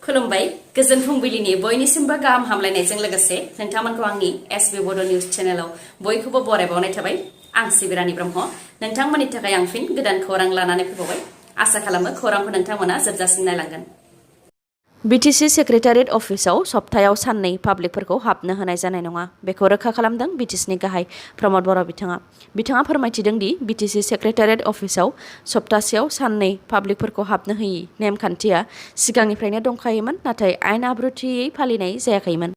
खुलुमबाय गोजोन फुंबिलिनि बयनिसिमबो गाहाम हामलायनायजों लोगोसे नोंथांमोनखौ आंनि एसबी बड' निउज चेनेलाव बयखौबो बरायबावनाय थाबाय। आं सिबिरानि ब्रह्म नोंथांमोननि थाखाय आं फिन गोदान खौरां लानानै फैबावबाय। आसा खालामो खौरांखौ नोंथांमोना जोबजासिम नायलांगोन। बिटिसि सेक्रेटारियेट अफिसाव सप्तायाव साननै पाब्लिकफोरखौ हाबनो होनाय जानाय नङा। बेखौ रोखा खालामदों बिटिसिनि गाहाय प्रमद बर' बिथाङा फोरमायथिदों दि बिटिसि सेक्रेटारियेट अफिसाव सप्तासेयाव साननै पाब्लिकफोरखौ हाबनो होयि नेमखान्थिया सिगांनिफ्रायनो दंखायोमोन, नाथाय आयेन आब्रुथियै फालिनाय जायाखैमोन।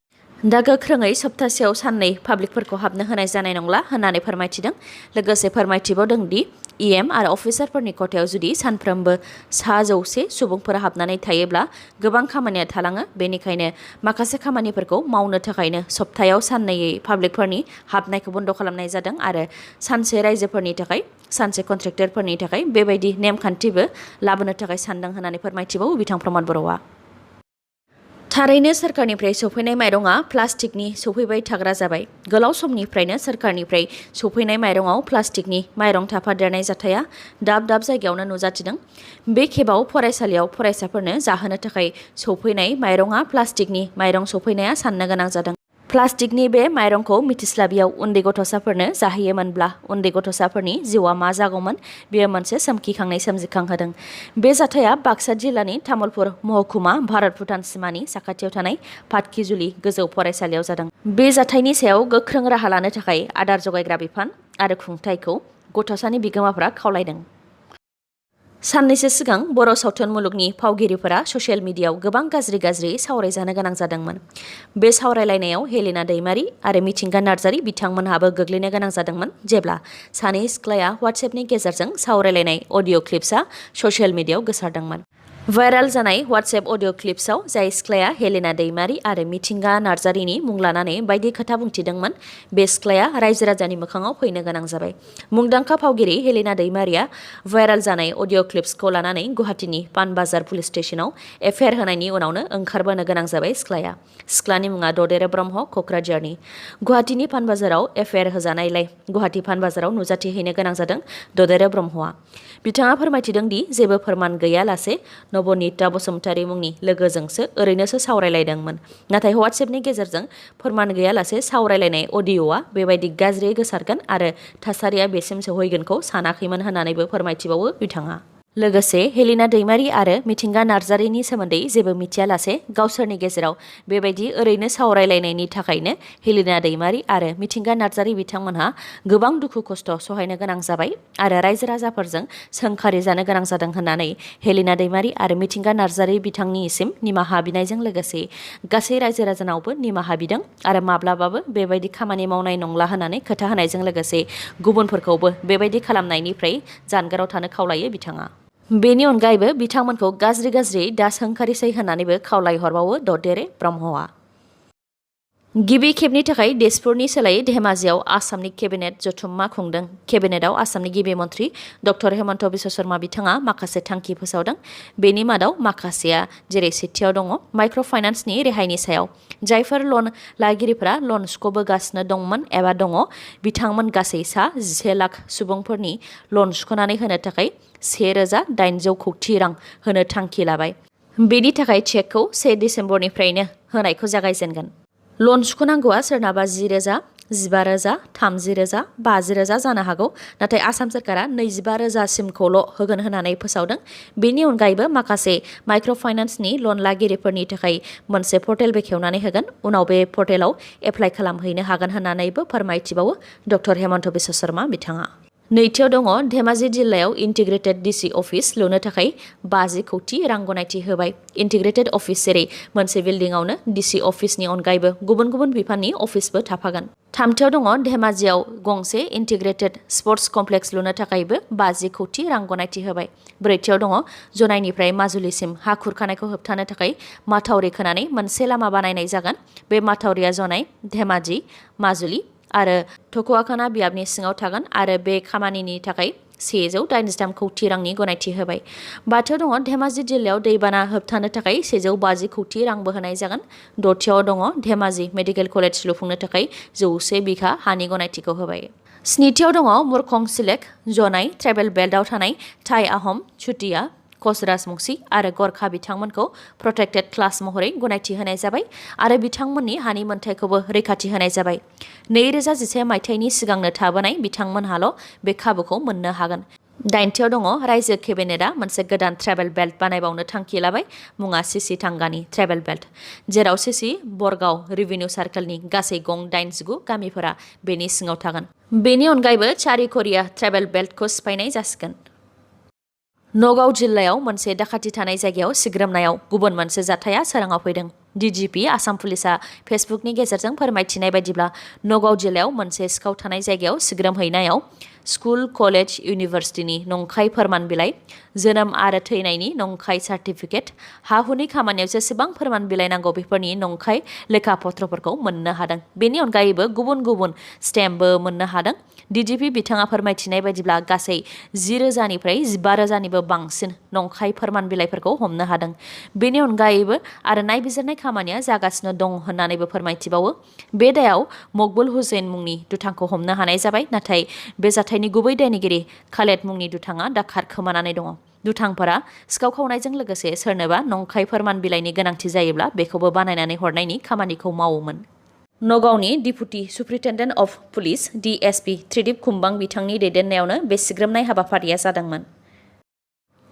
दा गोख्रोङै सप्तासेयाव साननै पाब्लिकफोरखौ हाबनो होनाय जानाय नंला होननानै फोरमायथिदों। लोगोसे फोरमायथिबावदों दि इएम आरो अफिसारफोरनि खथायाव जुदि सानफ्रोमबो 100 सुबुंफोरा हाबनानै थायोब्ला गोबां खामानिया थालाङो। बेनिखायनो माखासे खामानिफोरखौ मावनो थाखायनो सप्तायाव साननैयै पाब्लिकफोरनि हाबनायखौ बन्द खालामनाय जादों आरो सानसे रायजोफोरनि थाखाय सानसे कन्ट्रेक्टरफोरनि थाखाय बेबायदि नेमखान्थिबो लाबोनो थाखाय सानदों होननानै फोरमायथिबावो बिथां प्रमद बर'आ। थारैनो सोरखारनिफ्राय सफैनाय माइरंआ प्लास्टिकनि सफैबाय थाग्रा जाबाय। गोलाव समनिफ्रायनो सोरखारनिफ्राय सफैनाय माइरंआव प्लास्टिकनि माइरं थाफादेरनाय जाथाया दाब दाब जायगायावनो नुजाथिदों। बे खेबाव फरायसालियाव फरायसाफोरनो जाहोनो थाखाय सफैनाय माइरंआ प्लास्टिकनि माइरं सफैनाया साननो गोनां जादों। प्लास्टिकनि बे माइरंखौ मिथिस्लाबियाव उन्दै गथ'साफोरनो जाहैयोमोनब्ला उन्दै गथ'साफोरनि जिउआ मा जागौमोन, बेयो मोनसे सोमखिखांनाय सोमजिखांहोदों। बे जाथाया बाक्सा जिल्लानि तामुलपुर महकुमा भारत-भुटान सिमानि साखाथियाव थानाय पाटकिजुलि गोजौ फरायसालियाव जादों। बे जाथायनि सायाव गोख्रों राहा लानो थाखाय आदार जगायग्रा बिफान आरो खुंथायखौ गथ'सानि बिगोमाफोरा खावलायदों। साननैसो सिगां बर' सावथुन मुलुगनि फावगिरिफोरा ससियेल मिडियायाव गोबां गाज्रि सावरायजानो गोनां जादोंमोन। बे सावरायलायनायाव हेलेना दैमारि आरो मिथिंगा नार्जारि बिथांमोनहाबो गोग्लैनो गोनां जादोंमोन जेब्ला सानै सिख्लाया वाट्सएपनि गेजेरजों सावरायलायनाय अडिअ' क्लिप्सआ ससियेल मिडियायाव गोसारदोंमोन। भाइरेल जानाय वाट्सएप अडिअ' क्लिप्सआव जाय सिख्लाया हेलेना दैमारि आरो मिथिंगा नार्जारिनि मुं लानानै बायदि खोथा बुंथिदोंमोन, बे सिख्लाया रायजो राजानि मोखाङाव फैनो गोनां जाबाय। मुंदांखा फावगिरि हेलेना दैमारिया भाइरेल जानाय अडिअ' क्लिप्सखौ लानानै गुवाहाटीनि पानबाजार पुलिस स्टेशनाव एफआइआर होनायनि उनावनो ओंखारबोनो गोनां जाबाय सिख्लाया। सिख्लानि मुङा ददेरे ब्रह्म, क'क्राझारनि। गुवाहाटीनि पानबाजाराव एफआइआर होजानायलाय गुवाहाटी पानबाजाराव नुजाथिहैनो गोनां जादों ददेरे ब्रह्मआ। बिथाङा फोरमायथिदों दि जेबो फोरमान गैयालासे नबनिता बसुमतारी मुंनि लोगोजोंसो ओरैनोसो सावरायलायदोंमोन। नाथाय वाट्सएपनि गेजेरजों फोरमान गैयालासे सावरायलायनाय अडिअ'आ बेबायदि गाज्रियै गोसारगोन आरो थासारिया बेसिम सौहैगोनखौ सानाखैमोन होननानैबो फोरमायथिबावो बिथाङा। लोगोसे हेलेना दैमारि आरो मिथिंगा नार्जारिनि सोमोन्दै जेबो मिथियालासे गावसोरनि गेजेराव बेबायदि ओरैनो सावरायलायनायनि थाखायनो हेलेना दैमारि आरो मिथिंगा नार्जारि बिथांमोनहा गोबां दुखु खस्थ' सहायनो गोनां जाबाय आरो रायजो राजाफोरजों सोंखारि जानो गोनां जादों होननानै हेलेना दैमारि आरो मिथिंगा नार्जारि बिथांनिसिम निमाहा बिनायजों लोगोसे गासै रायजो राजानावबो निमाहा बिदों आरो माब्लाबाबो बेबायदि खामानि मावनाय नंला होननानै खोथा होनायजों लोगोसे गुबुनफोरखौबो बेबायदि खालामनायनिफ्राय जानगाराव थानो खावलायो बिथाङा। बेनि अनगायैबो बिथांमोनखौ गाज्रि दा सोंखारिसै होननानैबो खावलायहरबावो ददेरे ब्रह्मआ। गिबि खेबनि थाखाय तेजपुरनि सोलायै धेमाजियाव आसामनि केबिनेट जथुम्मा खुंदों। केबिनेटआव आसामनि गिबि मन्थ्रि डक्टर हेमन्त बिश्व शर्मा बिथाङा माखासे थांखि फोसावदों। बेनि मादाव माखासेया जेरै सेथियाव दङ माइक्र' फाइनान्सनि रेहायनि सायाव। जायफोर लन लागिरिफोरा लन सुख'बोगासिनो दंमोन एबा दङ, बिथांमोन गासै 11 लाख सुबुंफोरनि लन सुख'नानै होनो थाखाय 1,800 कौटि रां होनो थांखि लाबाय। बेनि थाखाय चेकखौ 1 दिसेम्बरनिफ्रायनो होनायखौ जागायजेनगोन। लन सुख'नांगौआ सोरनाबा 10,000, 15,000, 30,000, 50,000 जानो हागौ, नाथाय आसाम सोरखारा 25,000 सिमखौल' होगोन होननानै फोसावदों। बेनि अनगायैबो माखासे माइक्र' फाइनान्सनि लन लागिरिफोरनि थाखाय मोनसे पर्टेल बेखेवनानै होगोन। उनाव बे पर्टेलाव एप्लाइ खालामहैनो हागोन होननानैबो फोरमायथिबावो डक्टर हेमन्त बिश्व शर्मा बिथाङा। नैथियाव दङ धेमाजि जिल्लायाव इन्टिग्रेटेड डिसि अफिस लुनो थाखाय 50 कौटि रां गनायथि होबाय। इन्टिग्रेटेड अफिस जेरै मोनसे बिल्डिंआवनो डिसि अफिसनि अनगायैबो गुबुन गुबुन बिफाननि अफिसबो थाफागोन। थामथियाव दङ धेमाजियाव गंसे इन्टिग्रेटेड स्पर्ट्स कमप्लेक्स लुनो थाखायबो 50 कौटि रां गनायथि होबाय। ब्रैथियाव दङ जनाइनिफ्राय माजुलिसिम हा खुरखानायखौ होबथानो थाखाय माथावरि खोनानै मोनसे लामा बानायनाय जागोन। बे माथावरिया जनाइ, धेमाजि, माजुलि आरो थकुवाखाना बियाबनि सिङाव थागोन आरो बे खामानिनि थाखाय 183 कौटि रांनि गनायथि होबाय। बाथियाव दङ धेमाजि जिल्लायाव दैबाना होबथानो थाखाय 150 कौटि रांबो होनाय जागोन। दथियाव दङ धेमाजि मेडिकेल कलेज लुफुंनो थाखाय 100 बिघा हानि गनायथिखौ होबाय। स्निथियाव दङ मुरखं सिलेक, जनाइ ट्राइबेल बेल्टआव थानाय टाइ आहम, चुटिया, कच राजबंसि आरो गरखा बिथांमोनखौ प्रटेक्टेड क्लास महरै गनायथि होनाय जाबाय आरो बिथांमोननि हानि मोनथायखौबो रैखाथि होनाय जाबाय। 2011 मायथाइनि सिगांनो थाबोनाय बिथांमोनहाल' बे खाबुखौ मोननो हागोन। 9थियाव दङ रायजो केबिनेटआ मोनसे गोदान ट्रेभेल बेल्ट बानायबावनो थांखि लाबाय। मुङा सिसि थांगानि ट्रेभेल बेल्ट, जेराव सिसि बरगाव रेभिनिउ सार्कलनि गासै गं 89 गामिफोरा बेनि सिङाव थागोन। बेनि अनगायैबो चारिख'रिया ट्रेभेल बेल्टखौ सिफायनाय जासिगोन। नगाव जिल्लायाव मोनसे दाखाथि थानाय जायगायाव सिग्रोमनायाव गुबुन मोनसे जाथाया सोराङाव फैदों। DGP आसाम पुलिसआ फेसबुकनि गेजेरजों फोरमायथिनाय बायदिब्ला नगाव जिल्लायाव मोनसे सिखाव थानाय जायगायाव सिग्रोमहैनायाव स्कुल, कलेज, इउनिभार्सिटिनि नंखाय फोरमान बिलाइ, जोनोम आरो थैनायनि नंखाय सार्टिफिकेट, हा-हुनि खामानियाव जेसेबां फोरमान बिलाइ नांगौ बेफोरनि नंखाय लेखा पत्रफोरखौ मोननो हादों। बेनि अनगायैबो गुबुन गुबुन स्टेम्पबो मोननो हादों। DGP बिथाङा फोरमायथिनाय बायदिब्ला गासै 10,000निफ्राय 15,000निबो बांसिन नंखाय फोरमान बिलाइफोरखौ हमनो हादों। बेनि अनगायैबो आरो नायबिजिरनाय खामानिया जागासिनो दं होननानैबो फोरमायथिबावो। बे दायाव मकबुल हुसैन मुंनि दुथांखौ हमनो हानाय जाबाय, नाथाय बे जाथायनि गुबै दायनिगिरि खालेद मुंनि दुथाङा दा खारखोमानानै दङ। दुथांफोरा सिखाव खावनायजों लोगोसे सोरनोबा नंखाय फोरमान बिलाइनि गोनांथि जायोब्ला बेखौबो बानायनानै हरनायनि खामानिखौ मावोमोन। नगावनि deputy superintendent of police DSP Tridip Khumbang बिथांनि दैदेननायावनो बे सिग्रोमनाय हाबाफारिया जादोंमोन।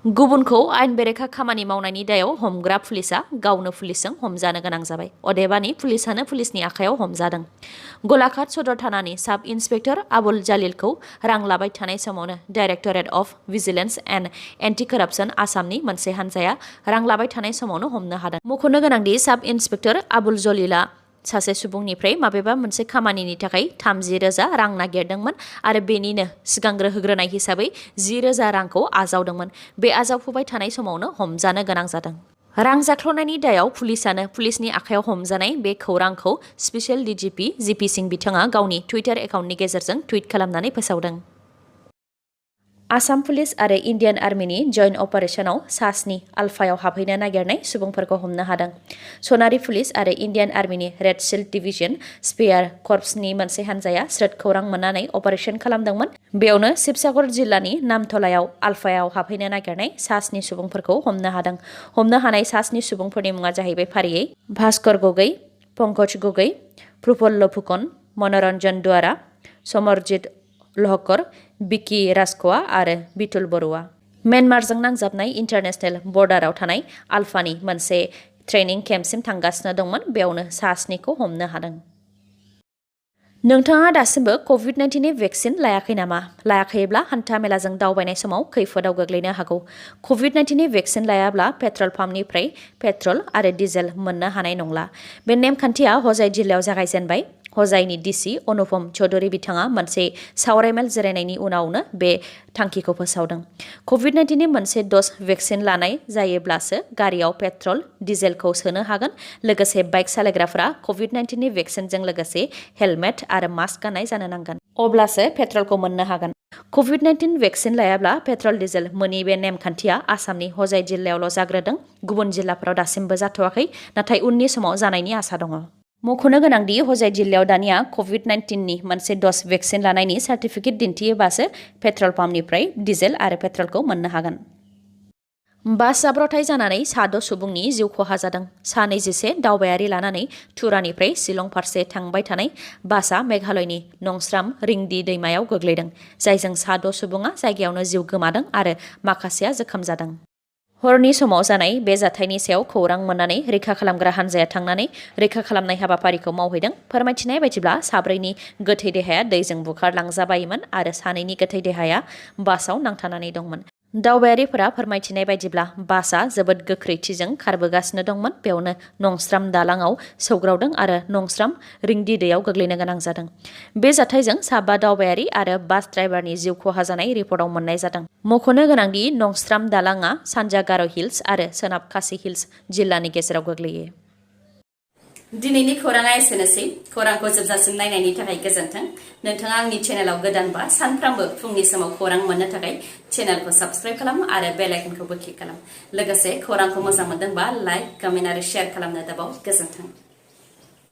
गुबुनखौ आयेन बेरेखा खामानि मावनायनि दायाव हमग्रा पुलिसआ गावनो पुलिसजों हमजानो गोनां जाबाय। अदेबानि पुलिसानो पुलिसनि आखायाव हमजादों। गलाघाट सदर थानानि साब इन्सपेक्टर आबुल जालिलखौ रां लाबाय थानाय समावनो directorate of vigilance and anti करापसन आसामनि मोनसे हान्जाया रां लाबाय थानाय समावनो हमनो हादों। मख'नो गोनांदि साब इन्सपेक्टर आबुल जलिलआ सासे सुबुंनिफ्राय माबेबा मोनसे खामानिनि थाखाय 30,000 रां नागिरदोंमोन आरो बेनिनो सिगांग्रो होग्रोनाय हिसाबै 10,000 रांखौ आजावदोंमोन। बे आजावफुबाय थानाय समावनो हमजानो गोनां जादों। रां जाख्ल'नायनि दायाव पुलिसानो पुलिसनि आखायाव हमजानाय बे खौरांखौ स्पेसियेल DGP GP सिंह बिथाङा गावनि टुइटार एकाउन्टनि गेजेरजों टुइट खालामनानै फोसावदों। आसाम पुलिस आरो इन्डियान आर्मिनि जइन्ट अपारेशनाव सा 7 आलफायाव हाबहैनो नागिरनाय सुबुंफोरखौ हमनो हादों। सनारि पुलिस आरो इन्डियान आर्मिनि रेड सिल्ड डिभिजन स्पेयार कर्प्सनि मोनसे हान्जाया स्रोद खौरां मोननानै अपारेशन खालामदोंमोन। बेयावनो शिबसागर जिल्लानि नामथलायाव आलफायाव हाबहैनो नागिरनाय सा 7 सुबुंफोरखौ हमनो हादों। हमनो हानाय सा 7 सुबुंफोरनि मुङा जाहैबाय फारियै भास्कर गगै, पंकज गगै, प्रफुल्ल फुकन, मनरन्जन दुवारा, समरजित लहकर, बिकी राजख'वा आरो बिटुल बरुवा। म्यानमारजों नांजाबनाय इन्टारनेशनेल बर्डाराव थानाय आलफानि मोनसे ट्रेनिं केम्पसिम थांगासिनो दंमोन। बेयावनो सा 7खौ हमनो हादों। नोंथाङा दासिमबो कभिड-19नि भेक्सिन लायाखै नामा? लायाखैब्ला हान्था मेलाजों दावबायनाय समाव खैफोदाव गोग्लैनो हागौ। कभिड-19नि भेक्सिन लायाब्ला पेट्रल पाम्पनिफ्राय पेट्रल आरो डिजेल मोननो हानाय नंला। बे नेमखान्थिया हजाइ जिल्लायाव जागायजेनबाय। हजाइनि डिसि अनुपम चौधुरी बिथाङा मोनसे सावरायमेल जिरायनायनि उनावनो बे थांखिखौ फोसावदों। कभिड-19नि मोनसे ड'ज भेक्सिन लानाय जायोब्लासो गारियाव पेट्रल, डिजेलखौ सोनो हागोन। लोगोसे बाइक सालायग्राफोरा कभिड-19नि भेक्सिनजों लोगोसे हेलमेट आरो मास्क गाननाय जानो नांगोन। अब्लासो पेट्रलखौ मोननो हागोन। कभिड-19 भेक्सिन लायाब्ला पेट्रल डिजेल मोनि बे नेमखान्थिया आसामनि हजाइ जिल्लायावल' जाग्रोदों। गुबुन जिल्लाफोराव दासिमबो जाथ'वाखै, नाथाय उननि समाव जानायनि आसा दङ। मख'नो गोनांदि हजाइ जिल्लायाव दानिया कभिड-19नि मोनसे ड'ज भेक्सिन लानायनि सार्टिफिकेट दिन्थियोबासो पेट्रल पाम्पनिफ्राय डिजेल आरो पेट्रलखौ मोननो हागोन। बास जाब्रबथाय जानानै सा 6 सुबुंनि जिउ खहा जादों। सा 21 दावबायारि लानानै तुरानिफ्राय शिलं फारसे थांबाय थानाय बासआ मेघालयनि नंस्राम रिंदी दैमायाव गोग्लैदों, जायजों सा 6 सुबुङा जायगायावनो जिउ गोमादों आरो माखासेया जोखोम जादों। हरनि समाव जानाय बे जाथायनि सायाव खौरां मोननानै रैखा खालामग्रा हान्जाया थांनानै रैखा खालामनाय हाबाफारिखौ मावहैदों। फोरमायथिनाय बायदिब्ला साब्रैनि गोथै देहाया दैजों बुखारलांजाबायमोन आरो सानैनि गोथै देहाया बासआव नांथानानै दंमोन। दावबायारिफोरा फोरमायथिनाय बायदिब्ला बासआ जोबोद गोख्रैथिजों खारबोगासिनो दंमोन। बेयावनो नंस्राम दालांआव सौग्रावदों आरो नंस्राम रिंदी दैयाव गोग्लैनो गोनां जादों। बे जाथायजों 5 दावबायारि आरो बास ड्राइभारनि जिउ खहा जानाय रिपर्टआव मोननाय जादों। मख'नो गोनांदि नंस्राम दालांआ सानजा गार' हिल्स आरो सोनाब खासि हिल्स जिल्लानि गेजेराव गोग्लैयो। दिनैनि खौराङा एसेनोसै। खौरांखौ जोबजासिम नायनायनि थाखाय गोजोन्थों। नोंथाङा आंनि चेनेलाव गोदानबा सानफ्रामबो फुंनि समाव खौरां मोननो थाखाय चेनेलखौ साबस्क्राइब खालाम आरो बेल आइकनखौबो क्लिक खालाम। लोगोसे खौरांखौ मोजां मोनदोंबा लाइक, कमेन्ट आरो शेयार खालामनो दाबाव। गोजोन्थों।